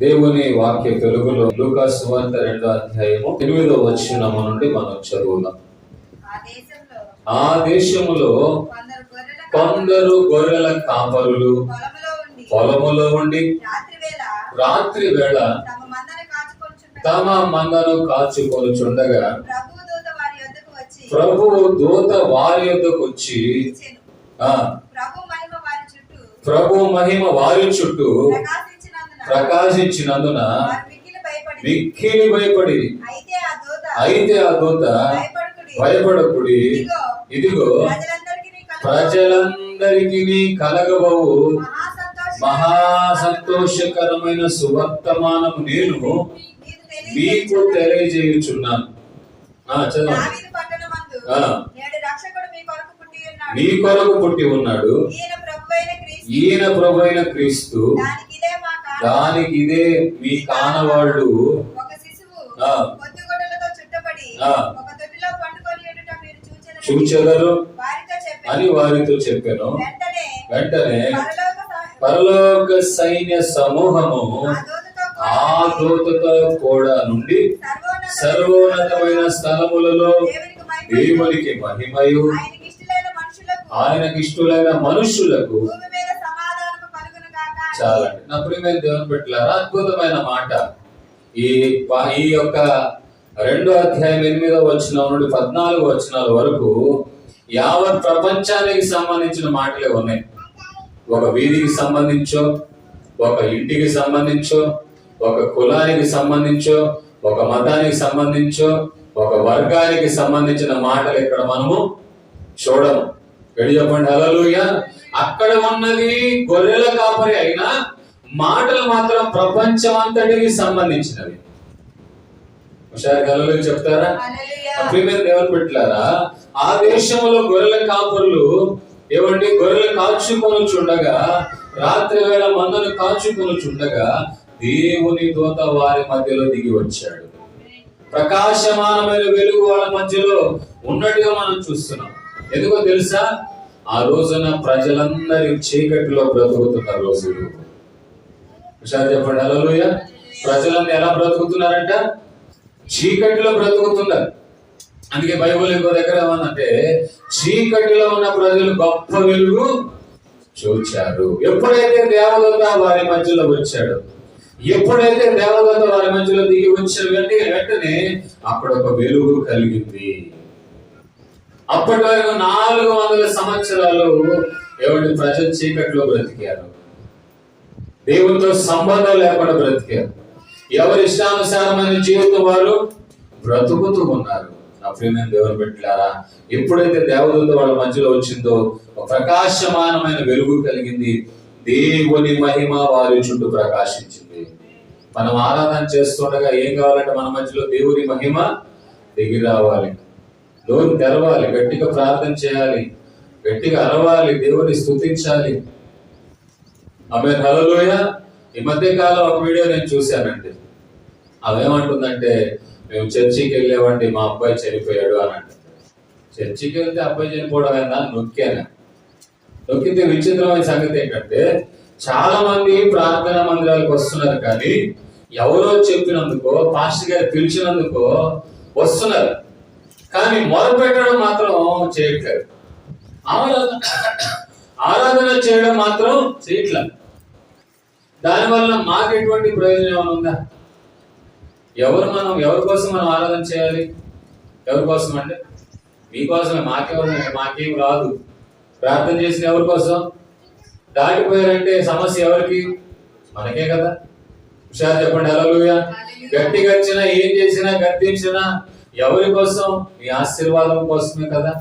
దేవుని వాక్య తెలుగులో లూకా సువార్త 2వ అధ్యాయము 8వ వచనము నుండి మనం చదువుదాం. ఆ దేశములో కొందరు గొర్రెల కాపరులు పొలములో ఉండి రాత్రి వేళ తమ మందను కాచుకొనుచుండగా ప్రభువు దూత వారి యొద్దకు వచ్చి ప్రభు మహిమ వారి చుట్టూ ప్రకాశించినందున మిక్కిలి భయపడి, అయితే ఆ దూత భయపడకుడి, ఇదిగో ప్రజలందరికీ కలగబోవు మహా సంతోషకరమైన సువర్తమానము నేను మీకు తెలియజేయుచున్నాను. మీ కొరకు పుట్టి ఉన్నాడు, ఈయన ప్రభువైన క్రీస్తు. దానికి ఇదే మీ కానవాళ్ళు చూచెదరు అని వారితో చెప్పాను. వెంటనే పరలోక సైన్య సమూహము ఆ దూతతో కూడా నుండి సర్వోన్నతమైన స్థలములలో దేవునికి మహిమయు ఆయనకి ఇష్టలైన మనుషులకు చాలా. నా ప్రియమైన దేవుని బిడ్డలారా, అద్భుతమైన మాట. ఈ యొక్క 2వ అధ్యాయం 8వ వచనం నుండి 14వ వచనాల వరకు యావత్ ప్రపంచానికి సంబంధించిన మాటలే ఉన్నాయి. ఒక వీధికి సంబంధించో, ఒక ఇంటికి సంబంధించో, ఒక కులానికి సంబంధించో, ఒక మతానికి సంబంధించో, ఒక వర్గానికి సంబంధించిన మాటలు ఇక్కడ మనము చూడము. గడి చెప్పండి హల్లెలూయా. అక్కడ ఉన్నది గొర్రెల కాపరి అయినా మాటలు మాత్రం ప్రపంచం అంతటికి సంబంధించినవి. హుషారు హల్లెలూయా చెప్తారా? ప్రియమైన దేవుని బిడ్డలారా, ఆ దేశంలో గొర్రెల కాపరులు ఏమండి గొర్రెలు కాచుకొనుచుండగా, రాత్రి వేళ మందను కాచుకొనుచుండగా దేవుని దూత వారి మధ్యలో దిగి వచ్చాడు. ప్రకాశమానమైన వెలుగు వాళ్ళ మధ్యలో ఉన్నట్టుగా మనం చూస్తున్నాం. ఎందుకో తెలుసా? ఆ రోజున ప్రజలందరి చీకటిలో బ్రతుకుతున్న రోజులు. హుషారు చెప్పండి హల్లెలూయా. ప్రజలందరూ ఎలా బ్రతుకుతున్నారంట? చీకటిలో బ్రతుకుతున్నారు. అందుకే బైబిల్ ఇంకో దగ్గర ఏమన్నంటే, చీకటిలో ఉన్న ప్రజలు గొప్ప వెలుగు చూచారు. ఎప్పుడైతే దేవదూత వారి మధ్యలో వచ్చాడు, ఎప్పుడైతే దేవదూత వారి మధ్యలో దిగి వచ్చిన వెంటనే అక్కడ ఒక వెలుగు కలిగింది. అప్పటి వరకు 400 సంవత్సరాలు ఏమంటే ప్రజలు చీకట్లో బ్రతికారు, దేవునితో సంబంధం లేకుండా బ్రతికారు, ఎవరి ఇష్టానుసారమైన జీవితం వారు బ్రతుకుతూ ఉన్నారు. నా ప్రియమైన దేవుని బిడ్డలారా, ఎప్పుడైతే దేవదూత వాళ్ళ మధ్యలో వచ్చిందో ఒక ప్రకాశమానమైన వెలుగు కలిగింది. దేవుని మహిమ వారి చుట్టూ ప్రకాశించింది. మనం ఆరాధన చేస్తుండగా ఏం కావాలంటే మన మధ్యలో దేవుని మహిమ దిగి రావాలి, నోరు తెరవాలి, గట్టిగా ప్రార్థన చేయాలి, గట్టిగా అరవాలి, దేవుని స్తుతించాలి. ఆమేన్ హల్లెలూయా. ఈ మధ్య కాలం ఒక వీడియో నేను చూశానండి. అవేమంటుందంటే, మేము చర్చికి వెళ్ళామండి, మా అబ్బాయి చనిపోయాడు అని అంటే. చర్చికి వెళ్తే అబ్బాయి చనిపోవడం అయినా నొక్కితే విచిత్రమైన సంగతి ఏంటంటే, చాలా మంది ప్రార్థనా మందిరాలకు వస్తున్నారు, కానీ ఎవరో చెప్పినందుకో, పాస్టర్ గారు పిలిచినందుకో వస్తున్నారు, కానీ మొదలుపెట్టడం మాత్రం చేయట్లేదు. ఆరాధన చేయడం మాత్రం చేయట్లేదు. దానివల్ల మాకు ఎటువంటి ప్రయోజనం ఏమైనా ఉందా? ఎవరి కోసం మనం ఆరాధన చేయాలి? ఎవరి కోసం అంటే మీకోసమే. మాకేం రాదు. ప్రార్థన చేసిన ఎవరి కోసం? దాటిపోయారంటే సమస్య ఎవరికి? మనకే కదా. హుషారు చెప్పండి హల్లెలూయా. గట్టిగా వచ్చినా, ఏం చేసినా, గద్దించినా ఎవరి కోసం? మీ ఆశీర్వాదం కోసమే కదా.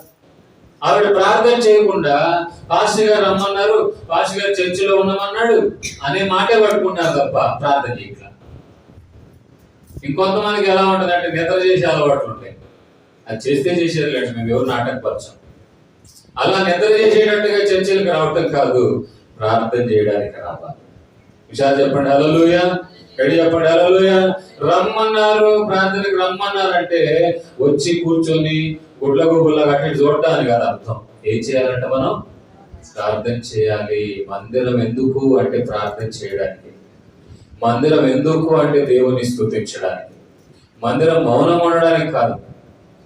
ఆవిడ ప్రార్థన చేయకుండా పాస్టర్ గారు రమ్మన్నారు, పాస్టర్ గారు చర్చిలో ఉండమన్నాడు అనే మాటే పట్టుకుంటారు తప్ప ప్రార్థన చేయట్లా. ఇంకొంతమందికి ఎలా ఉంటుంది అంటే నిద్ర చేసే అలవాట్లు ఉంటాయి. అది చేస్తే చేసేది, మేము ఎవరు నాటకపరచం. అలా నిద్ర చేసేటట్టుగా చర్చలకు రావటం కాదు, ప్రార్థన చేయడానికి రావాలి. విషయాలు చెప్పండి హల్లెలూయా. ఎడి చెప్పండి హల్లెలూయా. రమ్మన్నారు, ప్రార్థనకి రమ్మన్నారంటే వచ్చి కూర్చొని గుడ్లకు కట్టి చూడటానికి కాదు అర్థం. ఏం చేయాలంటే మనం ప్రార్థన చేయాలి. మందిరం ఎందుకు అంటే ప్రార్థన చేయడానికి. మందిరం ఎందుకు అంటే దేవుని స్తుతించడానికి, మందిరం మౌనం ఉండడానికి కాదు.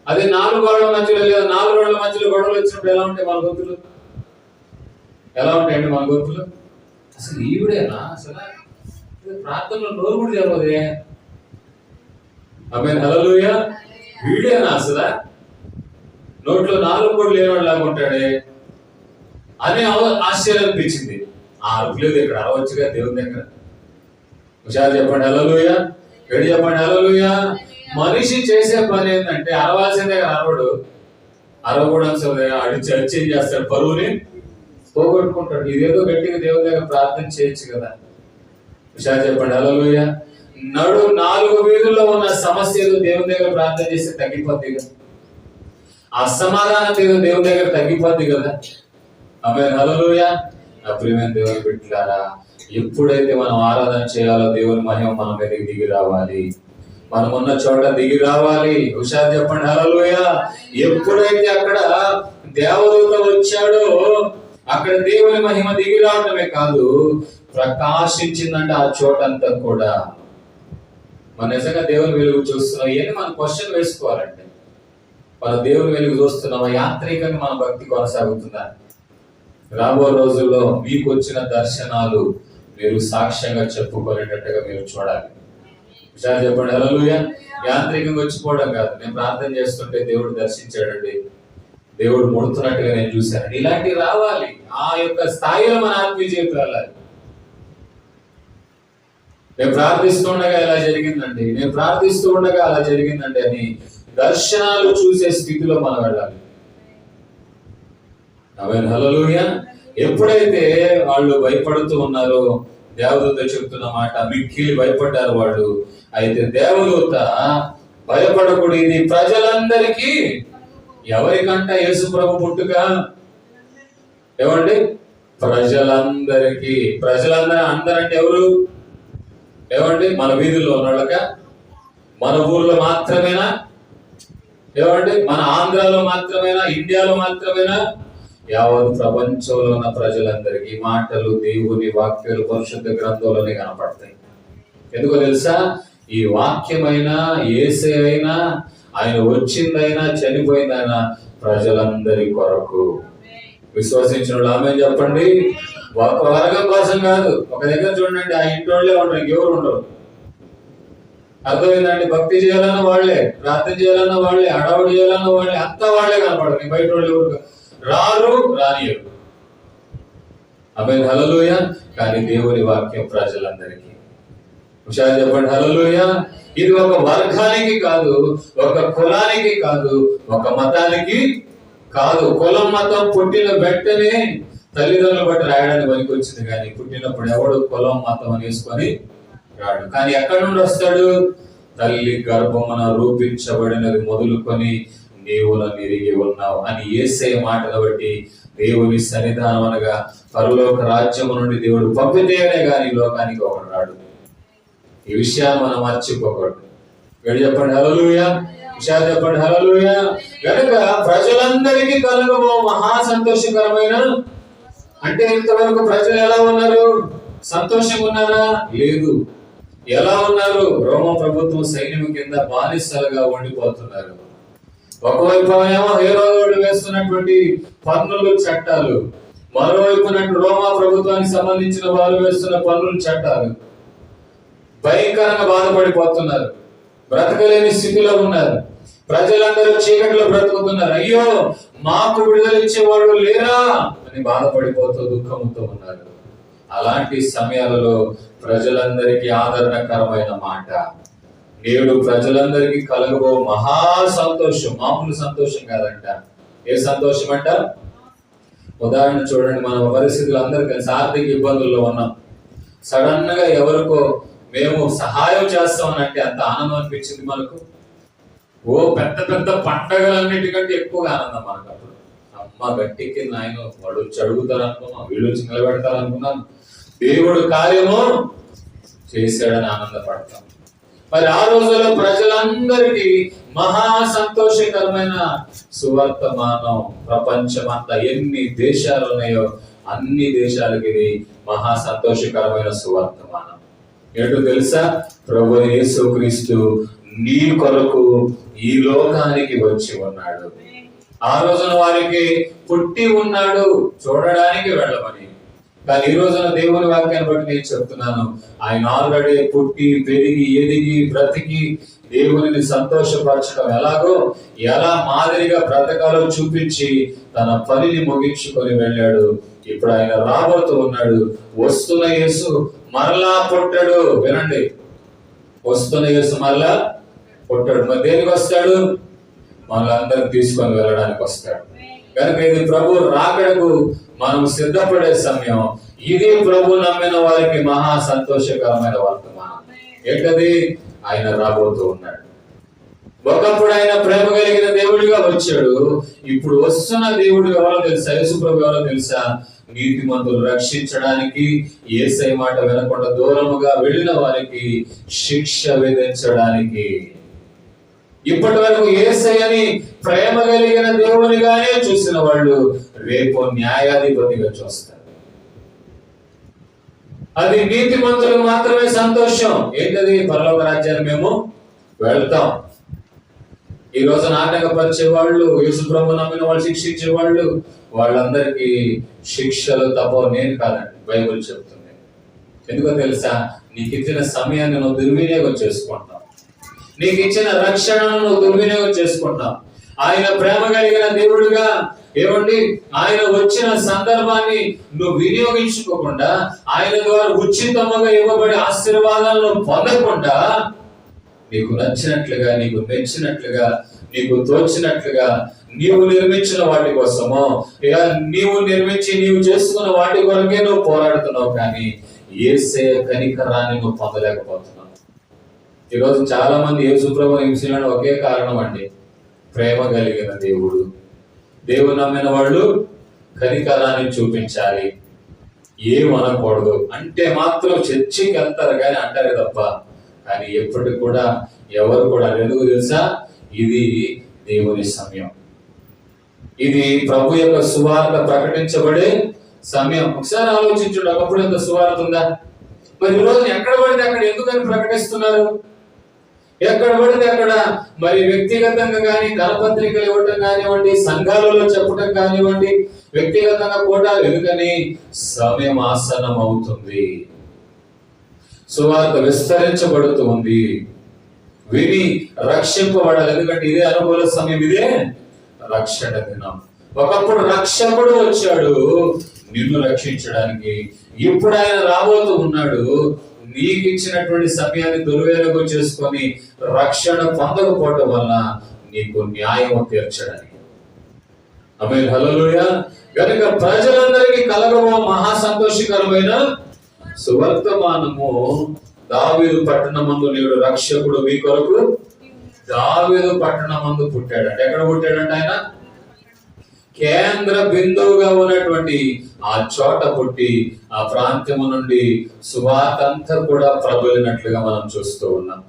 అదే 4 గోడల మధ్యలో లేదా 4 గోడల మధ్యలో గొడవలు వచ్చినప్పుడు ఎలా ఉంటాయి మన గొంతులు? ఎలా ఉంటాయండి మన గొంతులు? అసలు ఈవిడేనా అసలు ప్రార్థనలో నోరు కూడా చెప్పదే? ఆమేన్, హల్లెలూయా. వీడేనా అసలు నోట్లో 4 కోట్లు లేనివాడు లాగుంటాడే అని ఆశ్చర్యం అనిపించింది. ఆ అరుపులేదు ఇక్కడ, అరవచ్చుగా దేవుని దగ్గర. హుషారు చెప్పండి హల్లెలూయా, గడి చెప్పండి హల్లెలూయా. మనిషి చేసే పని ఏంటంటే అరవాల్సిందే కదా, అరవకూడదు అడిచి ఏం చేస్తాడు, పరువుని పోగొట్టుకుంటాడు. ఇదేదో గట్టిగా దేవుని దగ్గర ప్రార్థన చేయొచ్చు కదా. హుషారు చెప్పండి హల్లెలూయా. 4 వీధుల్లో ఉన్న సమస్య ఏదో దేవుని దగ్గర ప్రార్థన చేస్తే తగ్గిపోద్ది కదా, అసమాధానం ఏదో దేవుని దగ్గర తగ్గిపోద్ది కదా. ఆమేన్, హల్లెలూయా. నా ప్రియమైన దేవుని బిడ్డలారా, ఎప్పుడైతే మనం ఆరాధన చేయాలో దేవుని మహిమ మన మీదకి దిగి రావాలి, మనం ఉన్న చోట దిగి రావాలి. హుషారు చెప్పండి హల్లెలూయా. ఎప్పుడైతే అక్కడ దేవదూత వచ్చాడో అక్కడ దేవుని మహిమ దిగి రావడమే కాదు, ప్రకాశించిందంటే ఆ చోటంతా కూడా. మన నిజంగా దేవుని వెలుగు చూస్తున్నాం ఏని మనం క్వశ్చన్ వేసుకోవాలంటే, మన దేవుని వెలుగు చూస్తున్నామా? యాంత్రికంగా మన భక్తి కొనసాగుతుందా? రాబో రోజుల్లో మీకు వచ్చిన దర్శనాలు మీరు సాక్ష్యంగా చెప్పుకునేటట్టుగా మీరు చూడాలి. విషయాలు చెప్పండి హల్లెలూయా. యాంత్రికంగా వచ్చిపోవడం కాదు, నేను ప్రార్థన చేస్తుంటే దేవుడు దర్శించాడండి, దేవుడు ముడుతున్నట్టుగా నేను చూశాను, ఇలాంటివి రావాలి. ఆ యొక్క స్థాయిలో మన ఆత్మీయ జీవితం వెళ్ళాలి. నేను ప్రార్థిస్తూ ఉండగా ఇలా జరిగిందండి, నేను ప్రార్థిస్తూ ఉండగా అలా జరిగిందండి అని దర్శనాలు చూసే స్థితిలో మనం వెళ్ళాలి. ఆమేన్, హల్లెలూయా. ఎప్పుడైతే వాళ్ళు భయపడుతూ ఉన్నారో, దేవదూత చెప్తున్న మాట మిక్కిలి భయపడ్డారు వాళ్ళు. అయితే దేవదూత భయపడకూడదు, ఇది ప్రజలందరికీ. ఎవరికంట యేసు ప్రభు పుట్టుక? ఏమండి, ప్రజలందరికీ. అందరంటే ఎవరు? ఏమండి, మన వీధుల్లో ఉన్నోళ్ళక? మన ఊర్లో మాత్రమేనా? ఏమండి, మన ఆంధ్రాలో మాత్రమేనా? ఇండియాలో మాత్రమేనా? యావత్ ప్రపంచంలో ఉన్న ప్రజలందరికీ మాటలు, దేవుని వాక్యాలు పరిశుద్ధ గ్రంథంలోనే కనపడతాయి. ఎందుకో తెలుసా? ఈ వాక్యమైనా, యేసే అయినా, ఆయన వచ్చిందైనా చనిపోయిందైనా ప్రజలందరి కొరకు. విశ్వసించిన వాళ్ళు ఆమేన్ చెప్పండి. ఒక వర్గం కోసం కాదు. ఒక దగ్గర చూడండి, ఆ ఇంట్లోనే ఉంటారు, ఇంకెవరు ఉండరు. అర్థమైందండి? భక్తి చేయాలన్న వాళ్ళే, ప్రార్థన చేయాలన్న వాళ్ళే, అడవుడు చేయాలన్న వాళ్ళే, అంతా వాళ్ళే కనపడరు. బయట వాళ్ళు ఎవరు రానియరు. ఆమేన్, హల్లెలూయా. కానీ దేవుని వాక్యం ప్రజలందరికీ. హుషారు చెప్పండి హల్లెలూయా. ఇది ఒక వర్గానికి కాదు, ఒక కులానికి కాదు, ఒక మతానికి కాదు. కులం మతం పుట్టిన వెంటనే తల్లిదండ్రులు బట్టి రాయడానికి పనికి వచ్చింది, కానీ పుట్టినప్పుడు ఎవడు కులం మతం అని వేసుకొని రాడు. కానీ ఎక్కడి నుండి వస్తాడు? తల్లి గర్భమున రూపించబడినది మొదలుకొని నీవు నన్ను ఎరిగి ఉన్నావు అని యేసయ్య మాటను బట్టి దేవుని సన్నిధానం అనగా పరలోక రాజ్యము నుండి దేవుడు పంపితేనే కానీ లోకానికి ఒకడు రాడు. ఈ విషయాన్ని మనం మర్చిపోకూడదు. వీడు చెప్పండి హల్లెలూయా. విషయాలు చెప్పండి హల్లెలూయా. కనుక ప్రజలందరికీ కలుగబో మహా సంతోషకరమైన, అంటే ఇంతవరకు ప్రజలు ఎలా ఉన్నారు? సంతోషంగా ఉన్నారా? లేదు. ఎలా ఉన్నారు? రోమ ప్రభుత్వం సైన్యం కింద బానిసలుగా ఉండిపోతున్నారు. ఒకవైపు ఏమో హేరోదు వేస్తున్నటువంటి పన్నులు, చట్టాలు, మరోవైపు రోమా ప్రభుత్వానికి సంబంధించిన వారు వేస్తున్న పన్నులు, చట్టాలు. భయంకరంగా బాధపడిపోతున్నారు, బ్రతకలేని స్థితిలో ఉన్నారు. ప్రజలందరూ చీకట్లో బ్రతుకుతున్నారు. అయ్యో మాకు విడుదల ఇచ్చేవాడు లేరా అని బాధపడిపోతూ దుఃఖంతో ఉన్నారు. అలాంటి సమయాలలో ప్రజలందరికీ ఆదరణకరమైన మాట, నేడు ప్రజలందరికీ కలగబో మహా సంతోషం. మామూలు సంతోషం కాదంట. ఏ సంతోషం అంట? ఉదాహరణ చూడండి, మన పరిస్థితులు అందరూ కలిసి ఆర్థిక ఇబ్బందుల్లో ఉన్నాం. సడన్ గా ఎవరికో మేము సహాయం చేస్తామనంటే అంత ఆనందం అనిపించింది మనకు. ఓ పెద్ద పెద్ద పండగలన్నిటికంటే ఎక్కువగా ఆనందం మనకు. అప్పుడు అమ్మ గట్టికి నాయన వాడు వచ్చి అడుగుతారు అనుకున్నాం, వీళ్ళు వచ్చి నిలబెడతారు అనుకున్నాం, దేవుడు కార్యము చేశాడని ఆనందపడతాం. మరి ఆ రోజుల్లో ప్రజలందరికీ మహా సంతోషకరమైన సువర్తమానం. ప్రపంచమంతా ఎన్ని దేశాలు ఉన్నాయో అన్ని దేశాలకి ఇది మహా సంతోషకరమైన సువర్తమానం. ఏంటో తెలుసా? ప్రభు యేసుక్రీస్తు నీ కొరకు ఈ లోకానికి వచ్చి ఉన్నాడు. ఆ రోజున వారికి పుట్టి ఉన్నాడు చూడడానికి వెళ్ళమని. కానీ ఈ రోజున దేవుని వాక్యాన్ని బట్టి నేను చెప్తున్నాను, ఆయన ఆల్రెడీ పుట్టి పెరిగి ఎదిగి బ్రతికి దేవునిని సంతోషపరచడం ఎలాగో, ఎలా మాదిరిగా బ్రతకాలో చూపించి తన పనిని ముగించుకొని వెళ్ళాడు. ఇప్పుడు ఆయన రాబోతూ ఉన్నాడు. వస్తున్న యేసు మరలా పుట్టాడు. వినండి, వస్తున్న యేసు మరలా పుట్టాడు. మరి దేనికి వస్తాడు? మనల్ని తీసుకొని వెళ్ళడానికి వస్తాడు. కనుక ఇది ప్రభు రాకడకు మనం సిద్ధపడే సమయం. ఇది ప్రభు నమ్మిన వారికి మహా సంతోషకరమైన వర్తమానం. ఏంటది? ఆయన రాబోతూ ఉన్నాడు. ఒకప్పుడు ఆయన ప్రేమ కలిగిన దేవుడిగా వచ్చాడు. ఇప్పుడు వస్తున్న దేవుడు ఎవరో తెలుసా? యేసు ప్రభు ఎవరో తెలుసా? నీతిమంతులు రక్షించడానికి, యేసయ్య మాట వినకుండా దూరముగా వెళ్ళిన వారికి శిక్ష విధించడానికి. ఇప్పటి వరకు యేసయ్యని ప్రేమ కలిగిన దేవునిగానే చూసిన వాళ్ళు రేపు న్యాయాధిపతిగా చూస్తారు. అది నీతిమంతులకు మాత్రమే సంతోషం. ఏంటది? పరలోక రాజ్యాన్ని మేము వెళ్తాం. ఈ రోజు నాటకపరిచే వాళ్ళు, యేసు ప్రభు నమ్మిన వాళ్ళు, శిక్షించే వాళ్ళు, వాళ్ళందరికీ శిక్షలు తప్ప నేను కాదండి, బైబిల్ చెప్తుంది. ఎందుకో తెలుసా? నీకు ఇచ్చిన సమయాన్ని నువ్వు దుర్వినియోగం చేసుకుంటావు. నీకు ఇచ్చిన రక్షణను నువ్వు దుర్వినియోగం చేసుకుంటావు. ఆయన ప్రేమ కలిగిన దేవుడుగా ఏమండి, ఆయన వచ్చిన సందర్భాన్ని నువ్వు వినియోగించుకోకుండా, ఆయన ద్వారా ఉచితముగా ఇవ్వబడే ఆశీర్వాదాలను పొందకుండా, నీకు నచ్చినట్లుగా, నీకు మెచ్చినట్లుగా, నీకు తోచినట్లుగా నీవు నిర్మించిన వాటి కోసమో, నీవు నిర్మించి నీవు చేసుకున్న వాటి కొరకే నువ్వు పోరాడుతున్నావు. కానీ యేసే కనికరాన్ని నువ్వు పొందలేకపోతున్నావు. ఈరోజు చాలా మంది యేసు ప్రభువుని హింసించడానికి ఒకే కారణం అండి, ప్రేమ కలిగిన దేవుడు. దేవుడు నమ్మిన వాళ్ళు కనికరాన్ని చూపించాలి, ఏమనకూడదు అంటే మాత్రం చర్చికి వెళ్తారు కానీ అంటారే తప్ప, కానీ ఎప్పటికి కూడా ఎవరు కూడా ఎందుకు తెలుసా? ఇది దేవుని సమయం, ఇది ప్రభు యొక్క సువార్త ప్రకటించబడే సమయం. ఒకసారి ఆలోచించండి, ఒకప్పుడు ఎంత సువార్త ఉందా? మరి ఈరోజు ఎక్కడ పడితే అక్కడ ఎందుకని ప్రకటిస్తున్నారు? ఎక్కడ పడితే అక్కడ మరి వ్యక్తిగతంగా కానీ కరపత్రికలు ఇవ్వటం కానివ్వండి, సంఘాలలో చెప్పటం కానివ్వండి, వ్యక్తిగతంగా కూడా. ఎందుకని? సమయం ఆసనం అవుతుంది, సువార్త విస్తరించబడుతుంది, విని రక్షింపబడాలి. ఎందుకంటే ఇదే అనుకూల సమయం, ఇదే రక్షణ దినం. ఒకప్పుడు రక్షకుడు వచ్చాడు నిన్ను రక్షించడానికి. ఇప్పుడు ఆయన రాబోతూ ఉన్నాడు నీకు ఇచ్చినటువంటి సమయాన్ని దుర్వినియోగం చేసుకొని రక్షణ పొందకపోవటం వల్ల నీకు న్యాయం తీర్చడానికి. ఆమేన్, హల్లెలూయా. కనుక ప్రజలందరికీ కలగబో మహా సంతోషకరమైన సువర్తమానము, దావీదు పట్టణమందు నేడు రక్షకుడు మీ కొరకు దావీదు పట్టణమందు పుట్టాడు. అంటే ఎక్కడ పుట్టాడంటే ఆయన కేంద్ర బిందువుగా ఉన్నటువంటి ఆ చోట పుట్టి ఆ ప్రాంతము నుండి సువార్త అంతా కూడా ప్రబలినట్లుగా మనం చూస్తూ ఉన్నాం.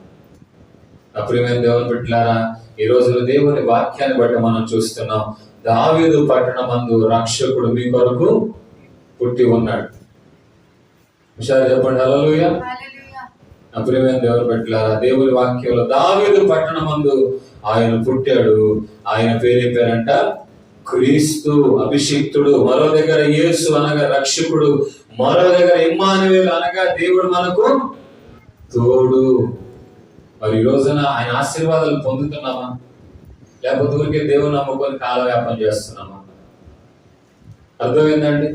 ప్రియమైన దేవుని బిడ్డలారా, ఈ రోజున దేవుని వాక్యాన్ని బట్టి మనం చూస్తున్నాం, దావీదు పట్టణమందు రక్షకుడు మీ కొరకు పుట్టి ఉన్నాడు. విషయాలు చెప్పండి, హల్లెలూయా. ప్రియమైన దేవుని బిడ్డలారా, దేవుని వాక్యంలో దావీదు పట్టణమందు ఆయన పుట్టాడు. ఆయన పేరంట క్రీస్తు, అభిషిక్తుడు. మరో దగ్గర యేసు అనగా రక్షకుడు, మరో దగ్గర ఇమ్మానుయేలు అనగా దేవుడు మనకు తోడు. మరి ఈ రోజున ఆయన ఆశీర్వాదాలు పొందుతున్నామా? లేకపోతే ఊరికే దేవుని నమ్ముకొని కాలవ్యాపం చేస్తున్నామా? అర్థమైందండి?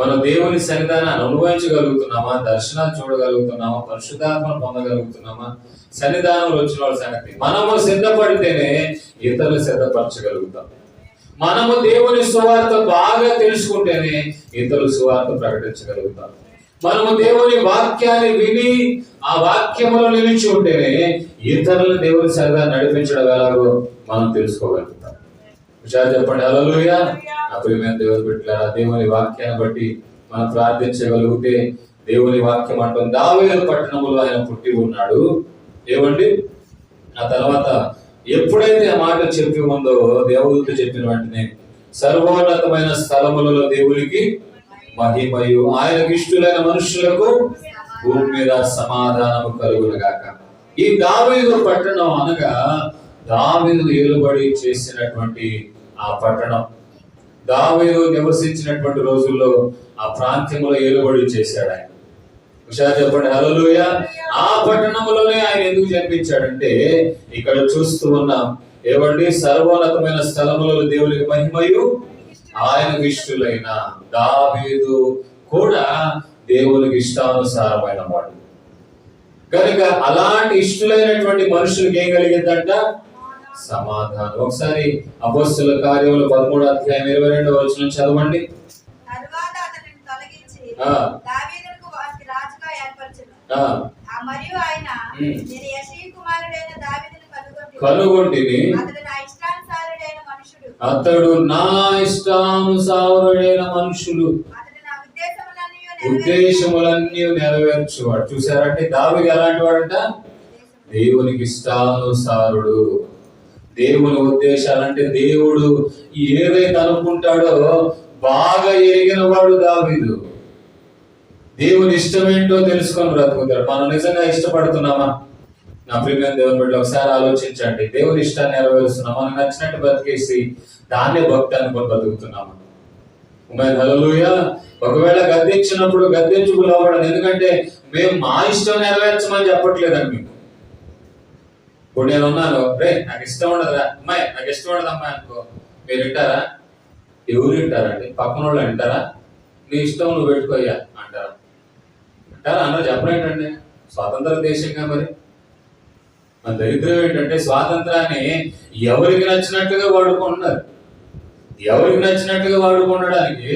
మనం దేవుని సన్నిధానాన్ని అనుభవించగలుగుతున్నామా? దర్శనాలు చూడగలుగుతున్నామా? పరిశుద్ధాత్మను పొందగలుగుతున్నామా? సన్నిధానంలో వచ్చిన వాళ్ళ సంగతి మనము సిద్ధపడితేనే ఇతరులు సిద్ధపరచగలుగుతాం. మనము దేవుని సువార్త బాగా తెలుసుకుంటేనే ఇతరులు సువార్త ప్రకటించగలుగుతాం. మనము దేవుని వాక్యాన్ని విని ఆ వాక్యములో నిలిచి ఉంటేనే ఇతరులను దేవుని సరిగా నడిపించడం ఎలాగో మనం తెలుసుకోగలుగుతాం. విషయాలు చెప్పండి, హల్లెలూయా. ప్రియమైన దేవుని బిడ్డలారా, దేవుని వాక్యాన్ని బట్టి మనం ప్రార్థించగలిగితే, దేవుని వాక్యం అంటుంది దావీదు పట్టణములో ఆయన పుట్టి ఉన్నాడు. ఏమండి, ఆ తర్వాత ఎప్పుడైతే ఆ మాట చెప్పి ఉందో దేవుడితో చెప్పిన వెంటనే సర్వోన్నతమైన స్థలములలో దేవునికి మహిమయు, ఆయనకు ఇష్టులైన మనుషులకు భూమి మీద సమాధానము కలుగునుగాక. ఈ దావీదు పట్టణం అనగా దావీదు ఏలుబడి చేసినటువంటి ఆ పట్టణం. దావీదు నివసించినటువంటి రోజుల్లో ఆ ప్రాంతంలో ఏలుబడి చేశాడు ఆయన. హుషారు చెప్పండి హల్లెలూయా. ఆ పట్టణంలోనే ఆయన ఎందుకు జన్మించాడంటే ఇక్కడ చూస్తూ ఉన్నాం ఏవండి, సర్వోన్నతమైన స్థలములలో దేవునికి మహిమయు ఆయనకు ఇష్టులైన దావీదు కూడా దేవునికి ఇష్టానుసారమైన వాడు కనుక అలాంటి ఇష్టులైనటువంటి మనుషులకు ఏం కలిగిందంట? సమాధానం. ఒకసారి అపోస్తలుల కార్యములు 13వ అధ్యాయం 22వ వచనం చదవండి. తరువాత అతనిని తొలగించి దావీదుకు వారికి రాజుగా ఏర్పరచెను. మరియు ఆయన నేను యెషయి కుమారుడైన దావీదును కనుగొంటిని, అతడు నా ఇష్టానుసారుడైన మనుషుడు, ఉద్దేశములన్నీ నెరవేర్చువాడు. చూసారంటే దావీదు ఎలాంటి వాడంట? దేవునికి ఇష్టానుసారుడు. దేవుని ఉద్దేశాలంటే దేవుడు ఏదైతే అనుకుంటాడో బాగా ఎరిగిన వాడు దావీదు. దేవుని ఇష్టమేంటో తెలుసుకొని బ్రతుకుతాడు. మనం నిజంగా ఇష్టపడుతున్నామా? నా ప్రియమైన దేవుని బిడ్డలు ఒకసారి ఆలోచించండి. దేవుని ఇష్టాన్ని నెరవేరుస్తున్నాం, మనకు నచ్చినట్టు బ్రతికేసి దాన్నే భక్తి అనుకొని బతుకుతున్నాము. హల్లెలూయా. ఒకవేళ గద్దించినప్పుడు గద్దించుకు లోపడదు. ఎందుకంటే మేము మా ఇష్టం నెరవేర్చమని చెప్పట్లేదండి మీకు. ఇప్పుడు నేను ఉన్నాను, రే నాకు ఇష్టం ఉండదురా అమ్మాయి, నాకు ఇష్టం ఉండదు అమ్మాయి అనుకో, మీరు వింటారా? ఎవరు వింటారండి? పక్కన వాళ్ళు వింటారా? నీ ఇష్టం నువ్వు పెట్టుకోయ్యా అంటారా? అంటారా? అన్నారు చెప్పలేంటండి. స్వాతంత్ర దేశంగా మరి మన దరిద్రం ఏంటంటే స్వాతంత్రాన్ని ఎవరికి నచ్చినట్టుగా వాడుకుంటున్నారు. ఎవరికి నచ్చినట్టుగా వాడుకుండడానికి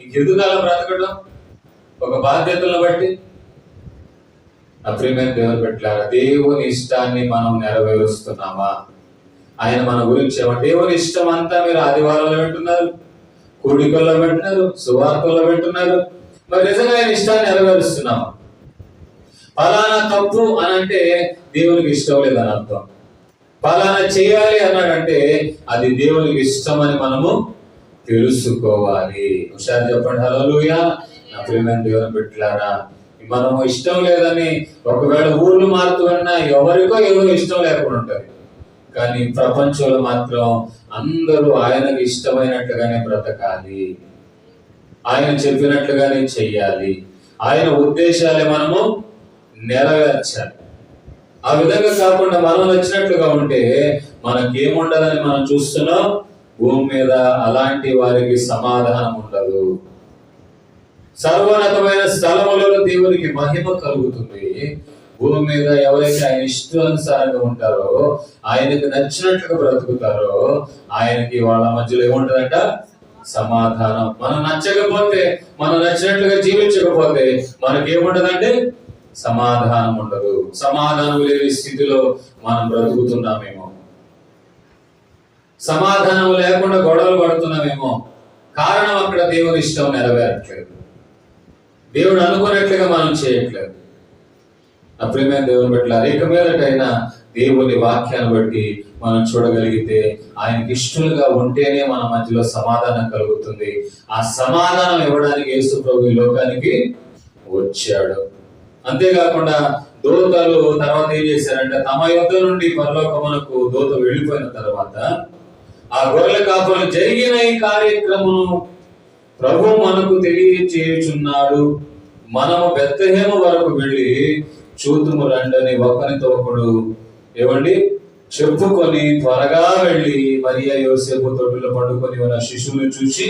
ఇంకెందుకలా బ్రతకడం? ఒక బాధ్యతలను బట్టి. అప్రియమైన దేవుని పెట్టారా, దేవుని ఇష్టాన్ని మనం నెరవేరుస్తున్నామా? ఆయన మన గురించి దేవుని ఇష్టం అంతా మీరు ఆదివారంలో వింటున్నారు, కూడికల్లో వింటున్నారు, సువార్తల్లో వింటున్నారు. మరి నిజంగా ఆయన ఇష్టాన్ని నెరవేరుస్తున్నామా? ఫలానా తప్పు అని అంటే దేవునికి ఇష్టం లేదని అర్థం. ఫలానా చేయాలి అన్నాడంటే అది దేవునికి ఇష్టమని మనము తెలుసుకోవాలి. ఒకసారి చెప్పండి హల్లెలూయా. నా ప్రియమైన దేవుని బిడ్డలారా, మనము ఇష్టం లేదని ఒకవేళ ఊర్లు మారుతూ ఉన్నా ఎవరికో ఏదో ఇష్టం లేకుండా ఉంటది. కానీ ప్రపంచంలో మాత్రం అందరూ ఆయనకు ఇష్టమైనట్టుగానే బ్రతకాలి, ఆయన చెప్పినట్లుగానే చెయ్యాలి, ఆయన ఉద్దేశాలే మనము నెరవేర్చాలి. ఆ విధంగా కాకుండా మనం నచ్చినట్లుగా ఉంటే మనకేముండదని మనం చూస్తున్నాం. భూమి మీద అలాంటి వారికి సమాధానం ఉండదు. సర్వోన్నతమైన స్థలములలో దేవునికి మహిమ కలుగుతుంది. భూమి మీద ఎవరైతే ఆయన ఇష్టానుసారంగా ఉంటారో, ఆయనకు నచ్చినట్లుగా బ్రతుకుతారో, ఆయనకి వాళ్ళ మధ్యలో ఏముంటదంట? సమాధానం. మనం నచ్చకపోతే, మనం నచ్చినట్లుగా జీవించకపోతే మనకేముంటదంటే సమాధానం ఉండదు. సమాధానం లేని స్థితిలో మనం బ్రతుకుతున్నామేమో, సమాధానం లేకుండా గొడవలు పడుతున్నామేమో. కారణం అక్కడ దేవుని ఇష్టం నెరవేరట్లేదు, దేవుడు అనుకున్నట్లుగా మనం చేయట్లేదు. నా ప్రియమైన దేవుని బట్టి ఇక మీదటైనా దేవుని వాక్యాన్ని బట్టి మనం చూడగలిగితే ఆయనకి ఇష్టలుగా ఉంటేనే మన మధ్యలో సమాధానం కలుగుతుంది. ఆ సమాధానం ఇవ్వడానికి యేసు ప్రభు ఈ లోకానికి వచ్చాడు. అంతేకాకుండా దూతలు తర్వాత ఏం చేశారంటే తమ యొద్ద నుండి పరలోకమునకు దూత వెళ్ళిపోయిన తర్వాత ఆ గొర్రెల కాపురం జరిగిన ఈ కార్యక్రమం ప్రభు మనకు తెలియచేయుచున్నాడు. మనము బెత్లెహేము వరకు వెళ్ళి చూతుము రండని ఒకరితో ఒకడు ఏమండి చెప్పుకొని త్వరగా వెళ్ళి మరియా యోసేపు తొట్టులో పడుకొని ఉన్న శిశువును చూసి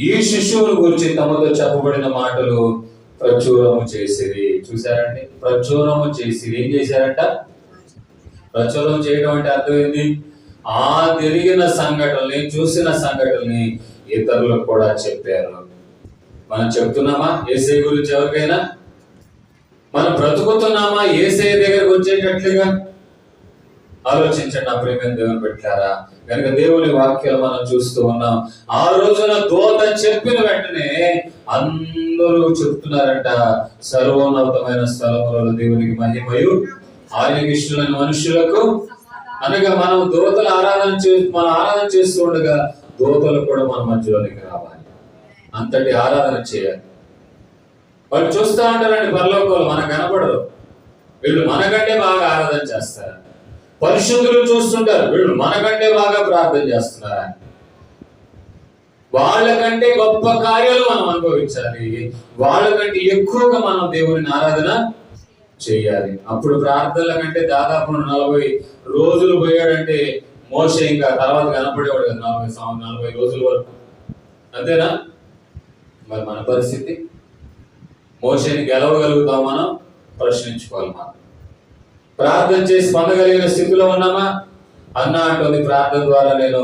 ఈ శిశువును గురించి తమతో చెప్పబడిన మాటలు ప్రచురము చేసిరి. చూసారండి, ప్రచురము చేసిరి. ఏం చేశారంట? ప్రచురం చేయడం అంటే అర్థం ఏంది? ఆ జరిగిన సంఘటనల్ని, చూసిన సంఘటనల్ని ఇతరులకు కూడా చెప్పారు. మనం చెప్తున్నామా యేసయ్య గురించి ఎవరికైనా? మనం బ్రతుకుతున్నామా యేసయ్య దగ్గరకు వచ్చేటట్లుగా? ఆలోచించండి నా ప్రియమైన దేవుని పెట్టారా. కనుక దేవుని వాక్యాలు మనం చూస్తూ ఉన్నాం. ఆ రోజున దూత చెప్పిన వెంటనే అందరూ చెప్తున్నారంట, సర్వోన్నతమైన స్థలములలో దేవునికి మహిమయు ఆయనకి ఇష్టమైన మనుషులకు. అనగా మనం దూతలు మనం ఆరాధన చేస్తూ ఉండగా దూతలు కూడా మన మధ్యలోనికి రావాలి, అంతటి ఆరాధన చేయాలి. వాళ్ళు చూస్తూ ఉంటారండి పరలోకంలో, మనకు కనపడరు. వీళ్ళు మనకంటే బాగా ఆరాధన చేస్తారు. పరిశుద్ధులు చూస్తుంటారు, వీళ్ళు మనకంటే బాగా ప్రార్థన చేస్తున్నారా. వాళ్ళకంటే గొప్ప కార్యాలు మనం అనుభవించాలి, వాళ్ళకంటే ఎక్కువగా మనం దేవుని ఆరాధన చేయాలి. అప్పుడు ప్రార్థనల కంటే దాదాపు 40 రోజులు పోయాడంటే మోషే ఇంకా తర్వాత కనపడేవాడు కదా 40 రోజుల వరకు. అంతేనా? మరి మన పరిస్థితి, మోషేని గెలవగలుగుతాం మనం? ప్రశ్నించుకోవాలి. మనం ప్రార్థన చేసి పొందగలిగిన స్థితిలో ఉన్నామా? అన్న అంటుంది ప్రార్థన ద్వారా నేను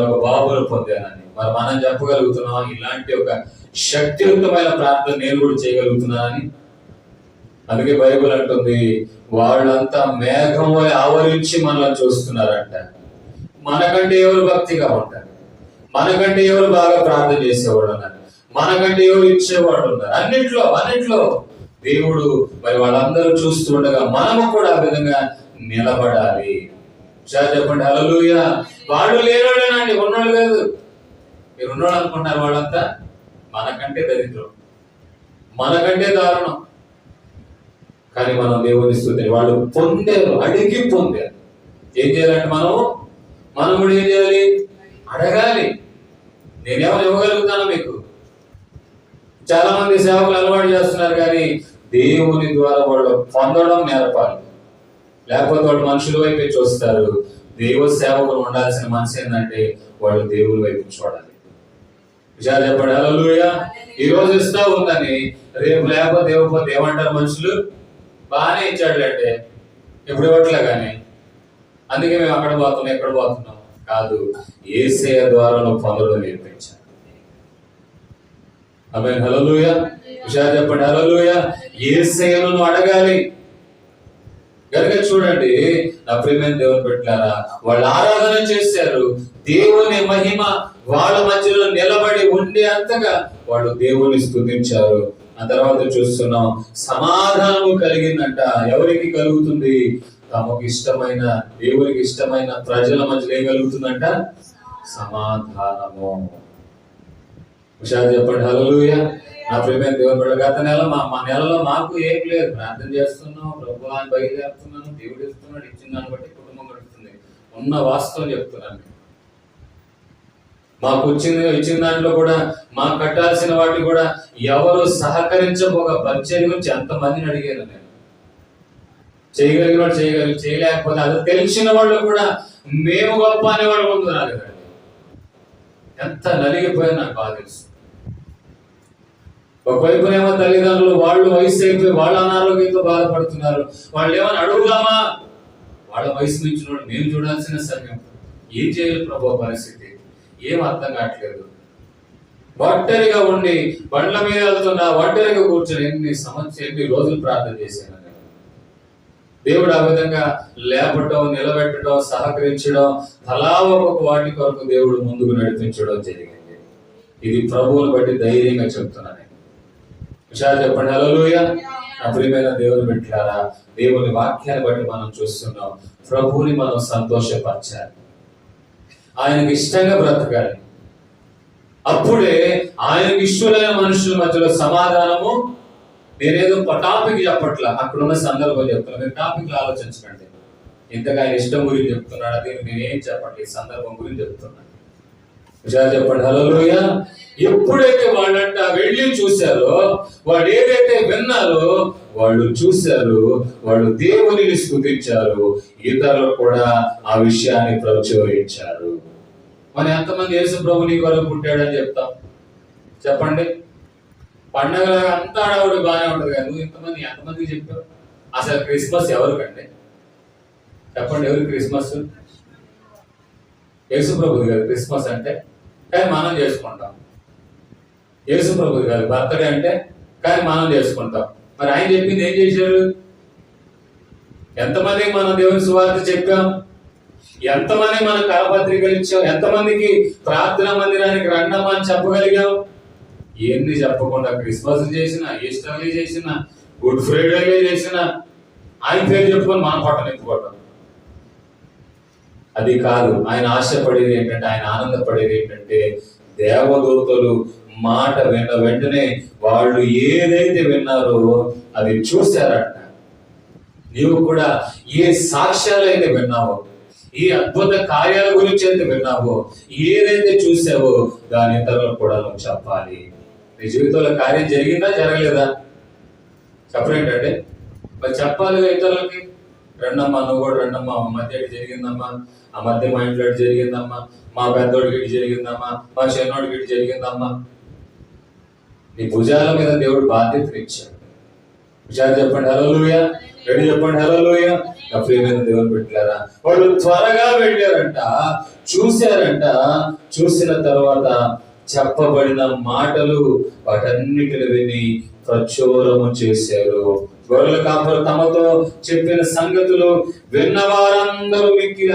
ఒక బాబును పొందానని. మరి మనం చెప్పగలుగుతున్నాం ఇలాంటి ఒక శక్తియుక్తమైన ప్రార్థన నేను కూడా చేయగలుగుతున్నానని? అందుకే బైబిల్ అంటుంది, వాళ్ళంతా మేఘం ఆవరించి మనల్ని చూస్తున్నారంట. మనకంటే ఎవరు భక్తిగా ఉంటారు, మనకంటే ఎవరు బాగా ప్రార్థన చేసేవాడు ఉన్నారు, మనకంటే ఎవరు ఇచ్చేవాడు ఉన్నారు. అన్నిట్లో దేవుడు మరి వాళ్ళందరూ చూస్తుండగా మనము కూడా ఆ విధంగా నిలబడాలి. చెప్పండి హల్లెలూయా. వాళ్ళు లేనోడేనండి, ఉన్నోళ్ళు కాదు. మీరు ఉన్నోళ్ళు అనుకుంటున్నారు, వాళ్ళంతా మనకంటే దరిద్రం, మనకంటే దారుణం. కానీ మనం దేవుని స్తుతిని, వాళ్ళు పొందారు, అడిగి పొందారు. ఏం చేయాలంటే మనం కూడా ఏం చేయాలి? అడగాలి. నేనేమైనా ఇవ్వగలుగుతాను మీకు? చాలా మంది సేవకులు అలవాటు చేస్తున్నారు, కానీ దేవుని ద్వారా వాళ్ళు పొందడం నేర్పాలి. లేకపోతే వాళ్ళు మనుషుల వైపే చూస్తారు. దేవ సేవకులు ఉండాల్సిన మనసు ఏంటంటే వాళ్ళు దేవుని వైపు చూడాలి. విషయాలు చెప్పండి హల్లెలూయా. ఈ రోజు ఇస్తా ఉందని రేపు లేకపోతే ఇవ్వకపోతే ఏమంటారు మనుషులు? బాగానే ఇచ్చాడు అంటే ఎప్పుడు ఇవ్వట్లే. కానీ అందుకే మేము అక్కడ పోతున్నాం ఎక్కడ పోతున్నాం కాదు, యేసయ్య ద్వారా నువ్వు పొందడం నేర్పించాను. ఆమేన్ హల్లెలూయా. విషయాలు చెప్పండి హల్లెలూయా. యేసయ్యను నువ్వు అడగాలి. కనుక చూడండి నా ప్రియమైన దేవుని బిడ్డలారా, వాళ్ళు ఆరాధన చేశారు. దేవుని మహిమ వాళ్ళ మధ్యలో నిలబడి ఉండే అంతగా వాళ్ళు దేవుని స్తుతించారు. ఆ తర్వాత చూస్తున్నాం సమాధానము కలిగిందంట. ఎవరికి కలుగుతుంది? తమకు ఇష్టమైన, దేవునికి ఇష్టమైన ప్రజల మధ్యలో ఏం కలుగుతుందంట? సమాధానము. విషయాలు చెప్పండి హల్లెలూయా. నా ప్రియమైన దేవుని బిడ్డ, గత నెల మా నెలలో మాకు ఏం లేదు, ప్రార్థన చేస్తున్నాం, ప్రభు అని బయలుదేరుతున్నాను, దేవుడు ఇస్తున్నాడు, ఇచ్చిన దాన్ని బట్టి కుటుంబం గడుపుతుంది. ఉన్న వాస్తవం చెప్తున్నాను. మాకు ఇచ్చిన దాంట్లో కూడా మాకు కట్టాల్సిన వాటి కూడా ఎవరు సహకరించబోక పరిచయం గురించి ఎంతమందిని అడిగాను నేను. చేయగలిగిన వాడు చేయలేకపోతే అది తెలిసిన వాళ్ళు కూడా మేము గొప్ప అనేవాడు పొందుతున్నారు కదండి. ఎంత నలిగిపోయినా నాకు బాగా తెలుసు. ఒకవైపునేమో తల్లిదండ్రులు వాళ్ళు వయసు అయిపోయి వాళ్ళ అనారోగ్యంతో బాధపడుతున్నారు. వాళ్ళు ఏమైనా అడుగుదామా? వాళ్ళ వయసు నుంచి మేము చూడాల్సిన సమయం. ఏం చేయాలి ప్రభు? పరిస్థితి ఏం అర్థం కావట్లేదు. ఒంటరిగా ఉండి బండ్ల మీద వెళ్తున్నా, ఒంటరిగా కూర్చొని ఎన్ని రోజులు ప్రార్థన చేశాను. దేవుడు ఆ విధంగా లేపటం, నిలబెట్టడం, సహకరించడం, తలా ఒక్కొక్క వాటి కొరకు దేవుడు ముందుకు నడిపించడం జరిగింది. ఇది ప్రభువుని బట్టి ధైర్యంగా చెప్తున్నాను. విషయాలు చెప్పండి హల్లెలూయా. నా ప్రియమైన దేవుని బిడ్డలారా, దేవుని వాక్యాన్ని బట్టి మనం చూస్తున్నాం, ప్రభువుని మనం సంతోషపరచాలి, ఆయనకి ఇష్టంగా బ్రతకాలి. అప్పుడే ఆయనకి ఇష్టమైన మనుషుల మధ్యలో సమాధానము. నేనేదో టాపిక్ చెప్పట్లా, అక్కడున్న సందర్భం చెప్తున్నా. మీరు టాపిక్లు ఆలోచించకండి. ఇంతగా ఆయన ఇష్టం గురించి చెప్తున్నాడు, అది నేనేం చెప్పట్లేదు, ఈ సందర్భం గురించి చెప్తున్నాను. విషయాలు చెప్పండి హల్లెలూయా. ఎప్పుడైతే వాళ్ళంట వెళ్ళి చూశారో, వాళ్ళు ఏదైతే విన్నారో వాళ్ళు చూశారు, వాళ్ళు దేవునిని స్తుతించారు, ఇతరులు కూడా ఆ విషయాన్ని ప్రచురించారు. మనం ఎంతమంది యేసు ప్రభు నీ కొరకు పుట్టాడని చెప్తాం? చెప్పండి. పండగ అంతా ఆడవాడు బాగానే ఉంటుంది కదా, నువ్వు ఎంతమందికి చెప్పావు? అసలు క్రిస్మస్ ఎవరికండి? చెప్పండి, ఎవరు క్రిస్మస్? యేసు ప్రభుది కాదు క్రిస్మస్ అంటే, కానీ మనం చేసుకుంటాం. యేసు ప్రభుది కాదు బర్త్డే అంటే, కానీ మనం చేసుకుంటాం. మరి ఆయన చెప్పింది ఏం చేశారు? ఎంతమందికి మనం దేవుని సువార్త చెప్పాం? ఎంతమంది మనం కరపత్రికలు ఇచ్చాం? ఎంతమందికి ప్రార్థనా మందిరానికి రండమ్మా అని చెప్పగలిగాం? ఏంది చెప్పకుండా క్రిస్మస్ చేసిన, ఈస్టర్లే చేసిన, గుడ్ ఫ్రైడే చేసిన, ఆయన పేరు చెప్పుకొని మన పొట్టను ఎత్తుకోవటం. అది కాదు. ఆయన ఆశపడేది ఏంటంటే, ఆయన ఆనందపడేది ఏంటంటే, దేవదూతలు మాట విన్న వెంటనే వాళ్ళు ఏదైతే విన్నారో అది చూశారంట. నీవు కూడా ఏ సాక్ష్యాలు అయితే విన్నావో, ఈ అద్భుత కార్యాల గురించి అయితే విన్నావో, ఏదైతే చూసావో దాని ఇతరులకు కూడా నువ్వు చెప్పాలి. నీ జీవితంలో కార్యం జరిగిందా జరగలేదా చెప్పలేంటే మరి చెప్పాలిగా ఇతరులకి. రెండమ్మా, నువ్వు కూడా రెండమ్మా, మా మధ్య ఇటు జరిగిందమ్మా, ఆ మధ్య మా ఇంట్లో ఇటు జరిగిందమ్మా, మా పెద్దోడికి ఇటు జరిగిందమ్మా, మా చిన్నోడికి ఇటు జరిగిందమ్మా. నీ భుజాల మీద దేవుడు బాధ్యతలు ఇచ్చాడు. భుజాలు చెప్పండి హల్లెలూయా, రెడీ చెప్పండి హల్లెలూయా. ప్రియమైన దేవుని పెట్టారా, వాళ్ళు త్వరగా వెళ్ళారంట, చూశారంట. చూసిన తర్వాత చెప్పబడిన మాటలు వాటన్నిటిని విని ప్రచురము చేశారు. గొర్రెల కాపరు తమతో చెప్పిన సంగతులు విన్నవారందరూ మిక్కిలి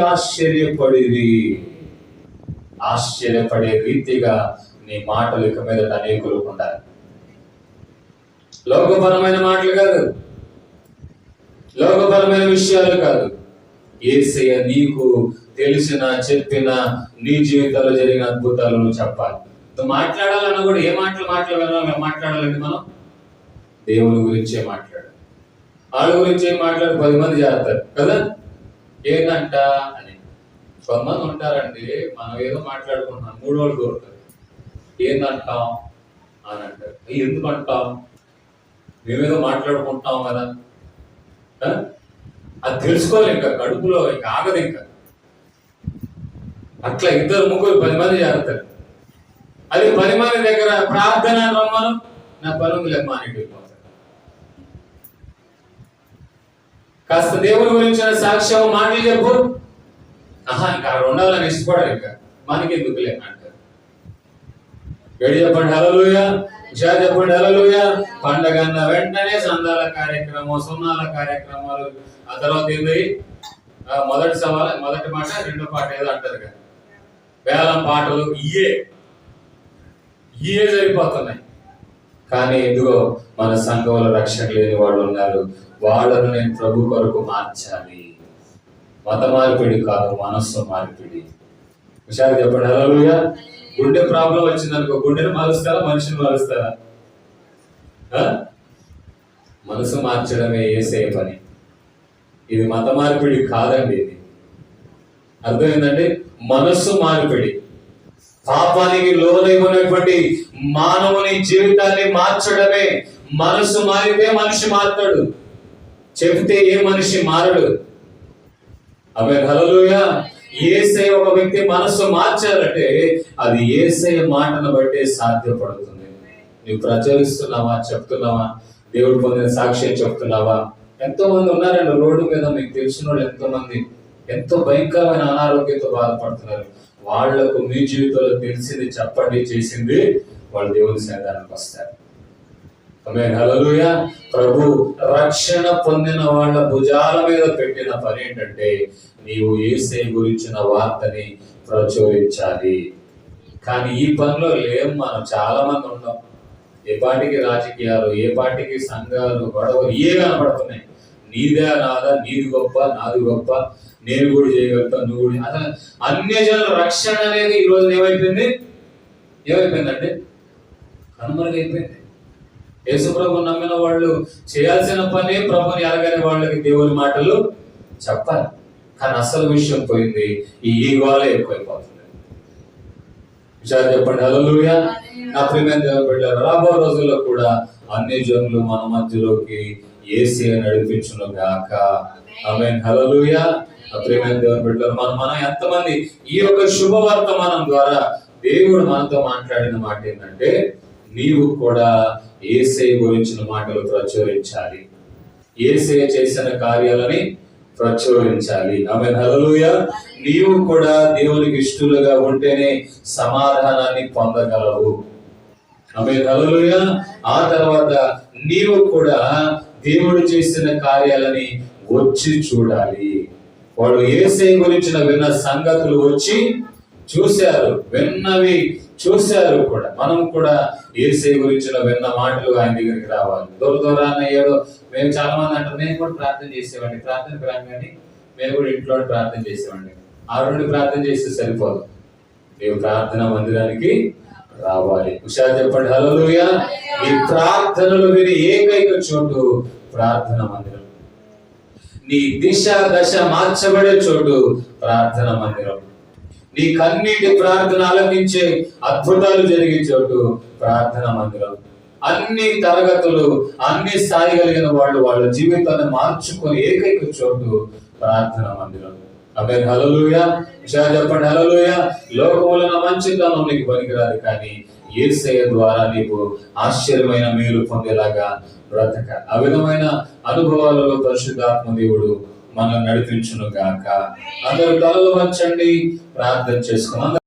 ఆశ్చర్యపడే రీతిగా నీ మాటలు ఇక మీదట అనేకులకు ఉండాలి. లోకపరమైన మాటలు కాదు, లోకపరమైన విషయాలు కాదు. యేసయ్య నీకు తెలిసిన చెప్పిన నీ జీవితంలో జరిగిన అద్భుతాలు నువ్వు చెప్పాలి. నువ్వు మాట్లాడాలన్నా కూడా ఏ మాటలు మాట్లాడాలండి? మనం దేవుని గురించే మాట్లాడాలి. వాళ్ళ గురించి ఏం మాట్లాడి 10 మంది చేస్తారు కదా, ఏంటంట అని. 10 మంది ఉంటారండి, మనం ఏదో మాట్లాడుకుంటున్నాం, 3 వాళ్ళు దొరుకుతారు. ఏందంటాం అని అంటారు. ఎందుకు అంటాం? మేమేదో మాట్లాడుకుంటాం కదా. అది తెలుసుకోవాలి, ఇంకా కడుపులో ఇంకా ఆగదు. ఇంకా అట్లా 2, 3, 10 మంది చేస్తారు. అది 10 మంది దగ్గర ప్రార్థన రమ్మను, నా పనులు మానేటిపోతారు. కాస్త దేవుని గురించిన సాక్ష్యం మాటలు చెప్పు, ఇంకా ఉండాలని ఇష్టపడారు. ఇంకా మనకెందుకులే అంటారు. గడి చెప్పండి హల్లెలూయా, హుషారు చెప్పండి హల్లెలూయా. పండగ అన్న వెంటనే సందాల కార్యక్రమం, సున్నాల కార్యక్రమాలు, ఆ తర్వాత ఏంది మొదటి సవాల్, మొదటి మాట, రెండో పాట ఏదో అంటారు కదా, వేలం పాటలు, ఇయే సరిపోతున్నాయి. కానీ ఇదిగో మన సంఘంలో రక్షణ లేని వాళ్ళు ఉన్నారు. వాళ్ళను నేను ప్రభు కొరకు మార్చాలి. మత మార్పిడి కాదు, మనస్సు మార్పిడి. హుషారు చెప్పండి హల్లెలూయా. గుండె ప్రాబ్లం వచ్చిందనుకో, గుండెని మారుస్తారా, మనిషిని మారుస్తారా? మనసు మార్చడమే యేసయ్య పని. ఇది మత మార్పిడి కాదండి. ఇది అర్థమైందండి? మనస్సు మార్పిడి. పాపానికి లోనైనటువంటి మానవుని జీవితాన్ని మార్చడమే. మనసు మారితే మనిషి మారుతాడు, చెబితే ఏ మనిషి మారడు. ఆమేన్ హల్లెలూయా. యేసయ్య ఒక వ్యక్తి మనసు మార్చాలంటే అది యేసయ్య మాటను బట్టే సాధ్యపడుతుంది. నువ్వు ప్రచురిస్తున్నావా, చెప్తున్నావా, దేవుడు పొందిన సాక్ష్యం చెప్తున్నావా? ఎంతో మంది ఉన్నారండి రోడ్డు మీద, మీకు తెలిసిన వాళ్ళు ఎంతో మంది ఎంతో భయంకరమైన అనారోగ్యంతో బాధపడుతున్నారు. వాళ్లకు మీ జీవితంలో తెలిసింది చెప్పండి, చేసింది వాళ్ళు దేవుని సన్నిధానానికి వస్తారు. ఆమేన్ హల్లెలూయా. ప్రభు రక్షణ పొందిన వాళ్ళ భుజాల మీద పెట్టిన పని ఏంటంటే నీవు యేసయ్య గురించిన వార్తని ప్రచురించాలి. కానీ ఈ పనిలో లేం మనం, చాలా మంది ఉన్నాం. ఏ పాటికి రాజకీయాలు, ఏ పాటికి సంఘాలు, గొడవలు ఏ కనపడుతున్నాయి. నీదే నాదా, నీది గొప్ప, నాది గొప్ప, నేను కూడా చేయగలుగుతా, నువ్వు కూడా. అసలు అన్యజనుల రక్షణ అనేది ఈ రోజు ఏమైపోయిందంటే కనుమరుగైపోయింది. యేసు ప్రభు నమ్మిన వాళ్ళు చేయాల్సిన పని ప్రభుని ఎరగని వాళ్ళకి దేవుని మాటలు చెప్పాలి. కానీ అసలు విషయం పోయింది, ఈ ఈగోలే ఎక్కువైపోతుంది. విషయాలు చెప్పండి హల్లెలూయా. నా ప్రియమైన దేవుని బిడ్డలారా, రాబో రోజుల్లో కూడా అన్ని జనులు మన మధ్యలోకి యేసయ్య నడిపించును గాక. ఆమేన్ హల్లెలూయా. ప్రియమైన దేవుని బిడ్డలారా, మనం ఎంతమంది ఈ యొక్క శుభవర్తమానం ద్వారా దేవుడు మనతో మాట్లాడిన మాట ఏంటంటే నీవు కూడా యేసయ్య గురించిన మాటలు ప్రచురించాలి, యేసయ్య చేసిన కార్యాలని ప్రచురించాలి. ఆమేన్ హల్లెలూయా. నీవు కూడా దేవునికి ఇష్టలుగా ఉంటేనే సమాధానాన్ని పొందగలవు. ఆమేన్ హల్లెలూయా. ఆ తర్వాత నీవు కూడా దేవుడు చేసిన కార్యాలని వచ్చి చూడాలి. వాళ్ళు యేసయ్య గురించిన విన్న సంగతులు వచ్చి చూశారు, విన్నవి చూశారు కూడా. మనం కూడా యేసయ్య గురించిన విన్న మాటలు ఆయన దగ్గరికి రావాలి. దూరాన్న ఏదో మేము చాలా మంది అంటారు, నేను కూడా ప్రార్థన చేసేవాడిని, ప్రార్థనకు రాగానే మేము కూడా ఇంట్లో ప్రార్థన చేసేవాడిని. ఆ రెండు ప్రార్థన చేస్తే సరిపోదు, నీవు ప్రార్థన మందిరానికి రావాలి. హుషారు చెప్పండి హల్లెలూయా. ఈ ప్రార్థనలు విని ఏకైక చోటు ప్రార్థన మందిరం. నీ దిశ దశ మార్చబడే చోటు ప్రార్థన మందిరం. నీ కన్నీటి ప్రార్థన ఆలకించే అద్భుతాలు జరిగే చోటు ప్రార్థన మందిరం. అన్ని తరగతులు అన్ని స్థాయి కలిగిన వాళ్ళు వాళ్ళ జీవితాన్ని మార్చుకొని ఏకైక చోటు ప్రార్థన మందిరం. ఆమేన్ హల్లెలూయా. హుషారు చెప్పండి హల్లెలూయా. లోకములో మంచితనం నీకు పనికిరాదు, కానీ యేసయ్య ద్వారా నీకు ఆశ్చర్యమైన మేలు పొందేలాగా బ్రతక. ఆ విధమైన అనుభవాలలో పరిశుద్ధాత్మ దేవుడు మనం నడిపించును గాక. అందరూ తలలు వంచండి, ప్రార్థన చేసుకున్నాం.